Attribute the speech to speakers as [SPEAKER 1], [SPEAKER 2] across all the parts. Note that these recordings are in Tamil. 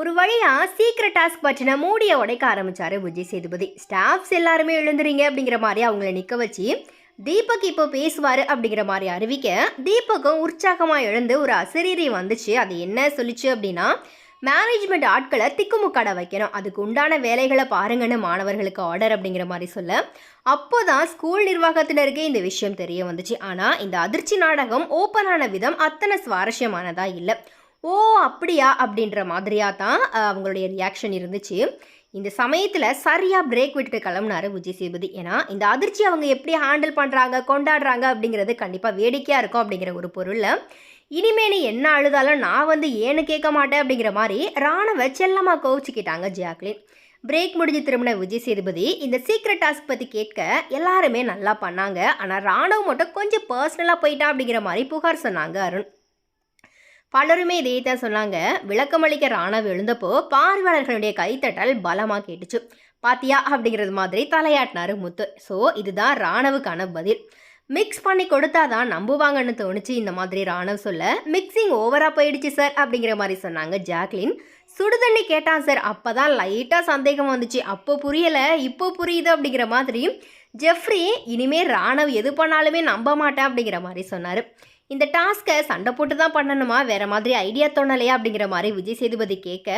[SPEAKER 1] ஒரு வழியா சீக்கிரம் டாஸ்க் பற்றின மூடிய உடைக்க ஆரம்பிச்சாரு விஜய் சேதுபதி. ஸ்டாஃப்ஸ் எல்லாருமே எழுந்துறீங்க அப்படிங்கிற மாதிரி அவங்கள நிக்க வச்சு தீபக் இப்போ பேசுவாரு அப்படிங்கிற மாதிரி அறிவிக்க, தீபக்கும் உற்சாகமா எழுந்து ஒரு அசரீரி வந்துச்சு. அது என்ன சொல்லிச்சு அப்படின்னா, மேனேஜ்மெண்ட் ஆட்களை திக்குமுக்காட வைக்கணும், அதுக்கு உண்டான வேலைகளை பாருங்கன்னு மாணவர்களுக்கு ஆர்டர் அப்படிங்கிற மாதிரி சொல்ல, அப்போதான் ஸ்கூல் நிர்வாகத்தினருக்கே இந்த விஷயம் தெரிய வந்துச்சு. ஆனா இந்த அதிர்ச்சி நாடகம் ஓப்பனான விதம் அத்தனை சுவாரஸ்யமானதா இல்லை. ஓ அப்படியா அப்படின்ற மாதிரியா தான் அவங்களுடைய ரியாக்ஷன் இருந்துச்சு. இந்த சமயத்தில் சரியாக பிரேக் விட்டுட்டு கிளம்புனாரு விஜய் சேதுபதி. ஏன்னா இந்த அதிர்ச்சி அவங்க எப்படி ஹேண்டில் பண்ணுறாங்க, கொண்டாடுறாங்க அப்படிங்கிறது கண்டிப்பாக வேடிக்கையாக இருக்கும் அப்படிங்கிற ஒரு பொருளில், இனிமே நீ என்ன அழுதாலும் நான் வந்து ஏன்னு கேட்க மாட்டேன் அப்படிங்கிற மாதிரி ராணுவ செல்லமாக கோவிச்சுக்கிட்டாங்க ஜாக்லின். பிரேக் முடிஞ்சு திரும்பின விஜய் சேதுபதி இந்த சீக்ரெட் டாஸ்க் பற்றி கேட்க எல்லாருமே நல்லா பண்ணாங்க, ஆனால் ராணுவ மட்டும் கொஞ்சம் பர்சனலாக போயிட்டா அப்படிங்கிற மாதிரி புகார் சொன்னாங்க அருண். பலருமே இதே தான் சொன்னாங்க. விளக்கமளிக்க ராணவ் எழுந்தப்போ பார்வையாளர்களுடைய கைத்தட்டல் பலமாக கேட்டுச்சு. பாத்தியா அப்படிங்கிறது மாதிரி தலையாட்டினாரு முத்து. ஸோ இதுதான் ராணவுக்கான பதில். மிக்ஸ் பண்ணி கொடுத்தாதான் நம்புவாங்கன்னு தோணுச்சு இந்த மாதிரி ராணவ் சொல்ல, மிக்சிங் ஓவராக போயிடுச்சு சார் அப்படிங்கிற மாதிரி சொன்னாங்க ஜாக்லின். சுடுதண்ணி கேட்டான் சார், அப்போ தான் லைட்டாக சந்தேகம் வந்துச்சு, அப்போ புரியலை இப்போ புரியுது அப்படிங்கிற மாதிரி ஜெஃப்ரி இனிமே ராணவ் எது பண்ணாலுமே நம்ப மாட்டேன் அப்படிங்கிற மாதிரி சொன்னார். இந்த டாஸ்க்கை சண்டை போட்டு தான் பண்ணணுமா, வேறு மாதிரி ஐடியா தோணலையா அப்படிங்கிற மாதிரி விஜய் சேதுபதி கேட்க,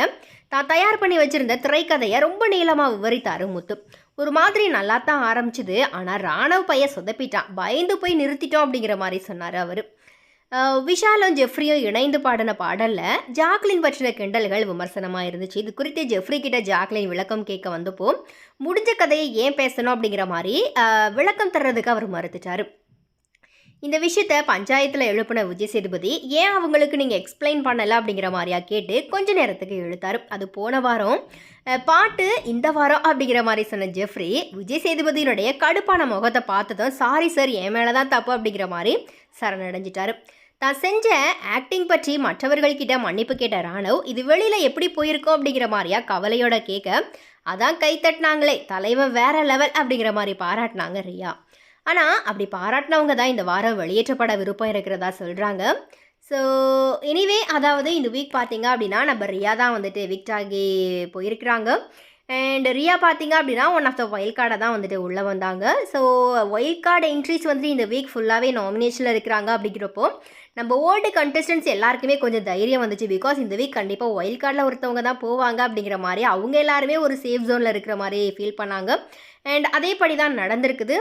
[SPEAKER 1] தான் தயார் பண்ணி வச்சுருந்த திரைக்கதையை ரொம்ப நீளமாக விவரித்தார் முத்து. ஒரு மாதிரி நல்லா தான் ஆரம்பிச்சுது, ஆனால் ராணவ் பையன் சொதப்பிட்டான், பயந்து போய் நிறுத்திட்டோம் அப்படிங்கிற மாதிரி சொன்னார் அவர். விஷாலும் ஜெஃப்ரியும் இணைந்து பாடின பாடலில் ஜாக்லின் பற்றின கிண்டல்கள் விமர்சனமாக இருந்துச்சு. இது குறித்து ஜெஃப்ரி கிட்ட ஜாக்லின் விளக்கம் கேட்க வந்தப்போ, முடிஞ்ச கதையை ஏன் பேசணும் அப்படிங்கிற மாதிரி விளக்கம் தர்றதுக்கு அவர் மறுத்துட்டார். இந்த விஷயத்த பஞ்சாயத்தில் எழுப்பின விஜய் சேதுபதி, ஏன் அவங்களுக்கு நீங்கள் எக்ஸ்பிளைன் பண்ணலை அப்படிங்கிற மாதிரியா கேட்டு கொஞ்ச நேரத்துக்கு இழுத்தார். அது போன வாரம் பாட்டு, இந்த வாரம் அப்படிங்கிற மாதிரி சொன்ன ஜெஃப்ரி விஜய் சேதுபதியினுடைய கடுப்பான முகத்தை பார்த்ததும், சாரி சார் என் மேலே தான் தப்பு அப்படிங்கிற மாதிரி சரணடைஞ்சிட்டாரு. தான் செஞ்ச ஆக்டிங் பற்றி மற்றவர்கள்கிட்ட மன்னிப்பு கேட்ட ராணவ், இது வெளியில் எப்படி போயிருக்கோம் அப்படிங்கிற மாதிரியா கவலையோட கேட்க, அதான் கை தட்டினாங்களே தலைவன் வேற லெவல் அப்படிங்கிற மாதிரி பாராட்டினாங்க ரியா. ஆனால் அப்படி பாராட்டினவங்க தான் இந்த வாரம் வெளியேற்றப்பட விருப்பம் இருக்கிறதா சொல்கிறாங்க. ஸோ எனிவே, அதாவது இந்த வீக் பார்த்தீங்க அப்படின்னா நம்ம ரியா தான் வந்துட்டு விக்ட் ஆகி போயிருக்கிறாங்க. அண்ட் ரியா பார்த்தீங்க அப்படின்னா ஒன் ஆஃப் த ஒயில்ட் கார்டை தான் வந்துட்டு உள்ளே வந்தாங்க. ஸோ ஒயில்ட் கார்டு என்ட்ரிஸ் வந்துட்டு இந்த வீக் ஃபுல்லாகவே நாமினேஷனில் இருக்கிறாங்க. அப்படிங்கிறப்போ நம்ம ஓல்டு கண்டஸ்டன்ஸ் எல்லாருக்குமே கொஞ்சம் தைரியம் வந்துச்சு. பிகாஸ் இந்த வீக் கண்டிப்பாக ஒயில்ட் கார்டில் ஒருத்தவங்க தான் போவாங்க அப்படிங்கிற மாதிரி அவங்க எல்லாருமே ஒரு சேஃப் ஜோனில் இருக்கிற மாதிரி ஃபீல் பண்ணாங்க. அண்ட் அதேபடி தான் நடந்திருக்குது.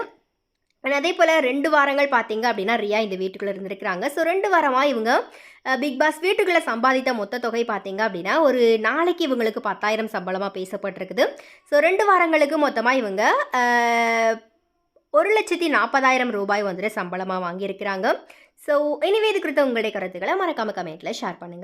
[SPEAKER 1] அதே போல் 2 வாரங்கள் பார்த்தீங்க அப்படின்னா ரியா இந்த வீட்டுக்குள்ளே இருந்திருக்கிறாங்க. ஸோ 2 வாரமாக இவங்க பிக் பாஸ் வீட்டுக்குள்ளே சம்பாதித்த மொத்த தொகை பார்த்தீங்க அப்படின்னா ஒரு நாளைக்கு இவங்களுக்கு 10,000 சம்பளமாக பேசப்பட்டிருக்குது. ஸோ 2 வாரங்களுக்கு மொத்தமாக இவங்க 1,40,000 ரூபாய் வந்துட்டு சம்பளமாக வாங்கியிருக்கிறாங்க. ஸோ எனிவே, இது குறித்த உங்களுடைய கருத்துக்களை மறக்காம கமெண்ட்டில் ஷேர் பண்ணுங்கள்.